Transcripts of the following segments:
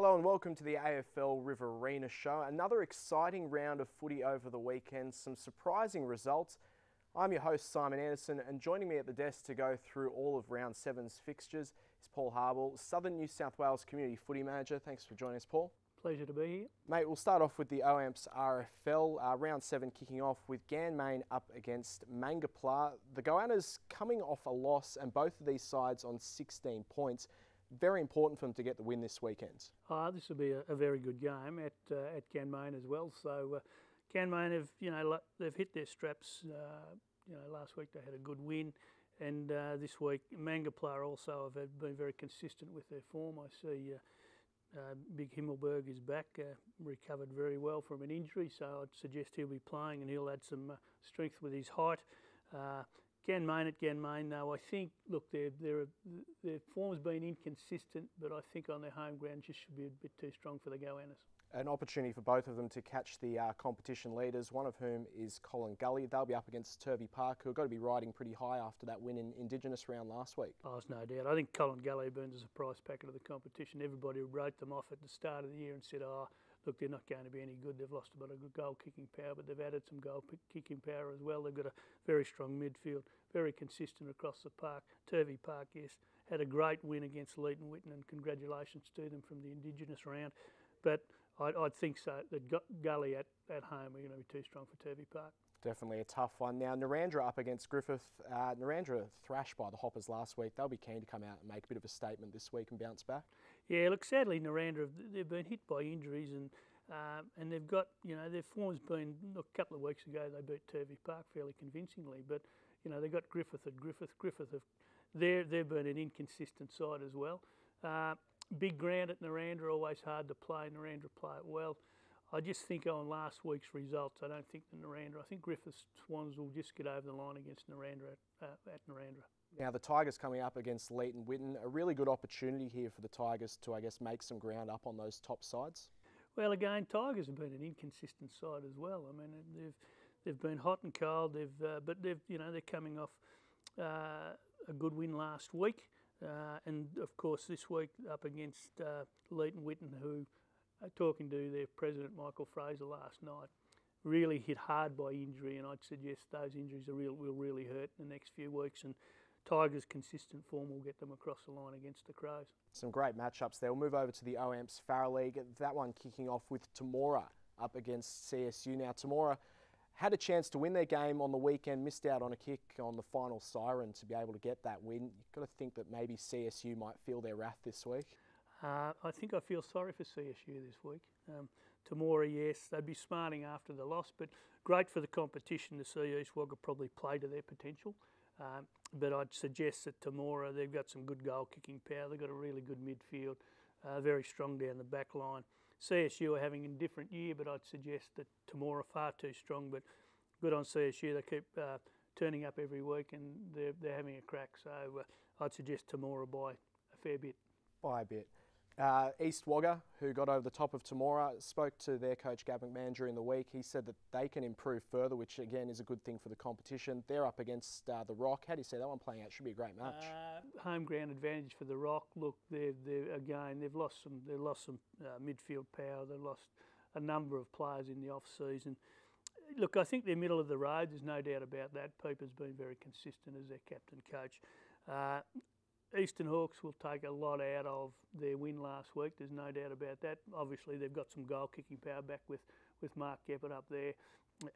Hello and welcome to the Afl Riverina show. Another exciting round of footy over the weekend, some surprising results. I'm your host Simon Anderson, and joining me at the desk to go through all of round 7's fixtures is Paul Habel, Southern New South Wales Community Footy Manager. Thanks for joining us, Paul. Pleasure to be here. Mate, we'll start off with the OAMPS RFL, round 7 kicking off with Ganmain up against Mangapla. The Goannas coming off a loss, and both of these sides on 16 points. Very important for them to get the win this weekend. This will be a very good game at Ganmain as well. So Ganmain have they've hit their straps. Last week they had a good win, and this week Mangapla also have been very consistent with their form. I see Big Himmelberg is back, recovered very well from an injury, so I'd suggest he'll be playing and he'll add some strength with his height. Ganmain at Ganmain, though, I think, look, their form's been inconsistent, but I think on their home ground just should be a bit too strong for the Goannas. An opportunity for both of them to catch the competition leaders, one of whom is Colin Gully. They'll be up against Turvey Park, who have got to be riding pretty high after that win in Indigenous round last week. Oh, there's no doubt. I think Colin Gully burns a surprise packet of the competition. Everybody wrote them off at the start of the year and said, look, they're not going to be any good. They've lost a bit of good goal-kicking power, but they've added some goal-kicking power as well. They've got a very strong midfield, very consistent across the park. Turvey Park, yes, had a great win against Leeton Whitten, and congratulations to them from the Indigenous round. But I'd think so, that Gully at home are going to be too strong for Turvey Park. Definitely a tough one. Now, Narrandera up against Griffith. Narrandera thrashed by the Hoppers last week. They'll be keen to come out and make a bit of a statement this week and bounce back. Yeah, look, sadly, Narrandera, they've been hit by injuries, and they've got, their form's been, look, a couple of weeks ago they beat Turvey Park fairly convincingly, but, they've got Griffith at Griffith. They've been an inconsistent side as well. Big ground at Narrandera, always hard to play. Narrandera play it well. I just think on last week's results, I don't think that Narrandera, I think Griffith's Swans will just get over the line against Narrandera at Narrandera. Now, the Tigers coming up against Leeton Whitten, a really good opportunity here for the Tigers to, I guess, make some ground up on those top sides. Well, again, Tigers have been an inconsistent side as well. I mean, they've been hot and cold. But they're coming off a good win last week. And of course this week up against Leeton Whitten, who, talking to their president Michael Fraser last night, really hit hard by injury, and I'd suggest those injuries will really hurt in the next few weeks, and Tigers' consistent form will get them across the line against the Crows. Some great matchups there. We'll move over to the OAMPS Farah League, that one kicking off with Temora up against CSU. Now, Temora had a chance to win their game on the weekend, missed out on a kick on the final siren to be able to get that win. You've got to think that maybe CSU might feel their wrath this week. I think I feel sorry for CSU this week. Temora, yes, they'd be smarting after the loss, but great for the competition to see East Wagga probably play to their potential. But I'd suggest that Temora, they've got some good goal-kicking power. They've got a really good midfield, very strong down the back line. CSU are having a different year, but I'd suggest that Temora are far too strong. But good on CSU. They keep turning up every week, and they're having a crack. So I'd suggest Temora by a fair bit. By a bit. East Wagga, who got over the top of Temora, spoke to their coach Gab McMahon during the week. He said that they can improve further, which again is a good thing for the competition. They're up against the Rock. How do you see that one playing out? Should be a great match. Home ground advantage for the Rock. Look, they've lost some midfield power. They've lost a number of players in the off season. Look, I think they're middle of the road. There's no doubt about that. Pooper's been very consistent as their captain coach. Eastern Hawks will take a lot out of their win last week. There's no doubt about that. Obviously, they've got some goal-kicking power back with Mark Geppert up there.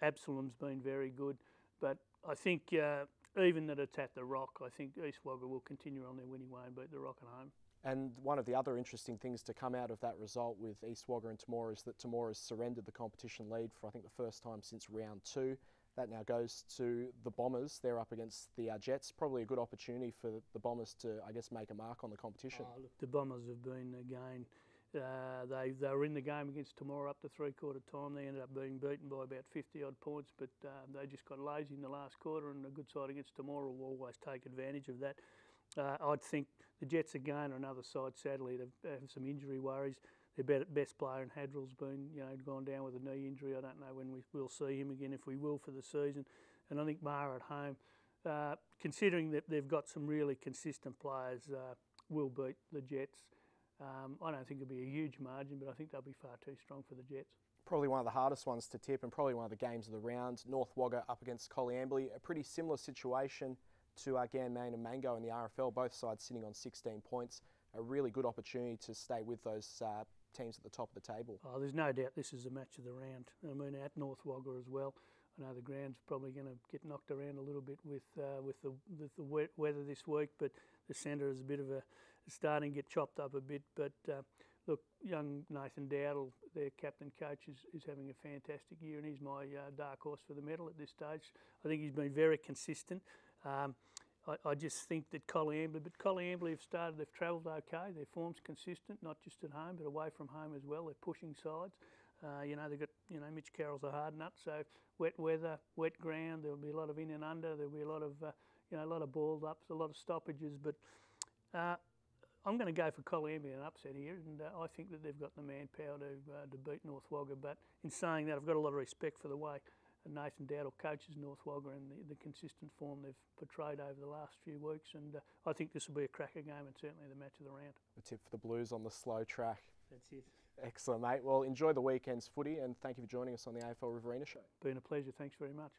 Absalom's been very good. But I think even that it's at the Rock, I think East Wagga will continue on their winning way and beat the Rock at home. And one of the other interesting things to come out of that result with East Wagga and Temora is that Temora's surrendered the competition lead for, I think, the first time since round 2. That now goes to the Bombers. They're up against the Jets. Probably a good opportunity for the Bombers to, I guess, make a mark on the competition. Look, the Bombers have been, again, they were in the game against Temora up to three-quarter time. They ended up being beaten by about 50-odd points, but they just got lazy in the last quarter, and a good side against Temora will always take advantage of that. I'd think the Jets again are another side, sadly, they have some injury worries. Their best player in Hadrell's been, gone down with a knee injury. I don't know when we'll see him again, if we will, for the season. And I think Mara at home, considering that they've got some really consistent players, will beat the Jets. I don't think it'll be a huge margin, but I think they'll be far too strong for the Jets. Probably one of the hardest ones to tip and probably one of the games of the round. North Wagga up against Colliambly, a pretty similar situation to Ganmain and Mango in the RFL, both sides sitting on 16 points. A really good opportunity to stay with those teams at the top of the table. Oh, there's no doubt this is the match of the round. I mean, at North Wagga as well. I know the ground's probably going to get knocked around a little bit with the wet weather this week, but the centre is a bit of a starting to get chopped up a bit. But look, young Nathan Dowdle, their captain coach, is having a fantastic year, and he's my dark horse for the medal at this stage. I think he's been very consistent. I just think that Colliambly they've travelled okay. Their form's consistent, not just at home, but away from home as well. They're pushing sides. They've got, Mitch Carroll's a hard nut, so wet weather, wet ground, there'll be a lot of in and under, there'll be a lot of balled ups, a lot of stoppages, but I'm going to go for Colliambly an upset here, and I think that they've got the manpower to beat North Wagga, but in saying that, I've got a lot of respect for the way Nathan Dowdle coaches North Wagga and the consistent form they've portrayed over the last few weeks, and I think this will be a cracker game and certainly the match of the round. A tip for the Blues on the slow track. That's it. Excellent, mate. Well, enjoy the weekend's footy and thank you for joining us on the Afl Riverina show. Been a pleasure. Thanks very much.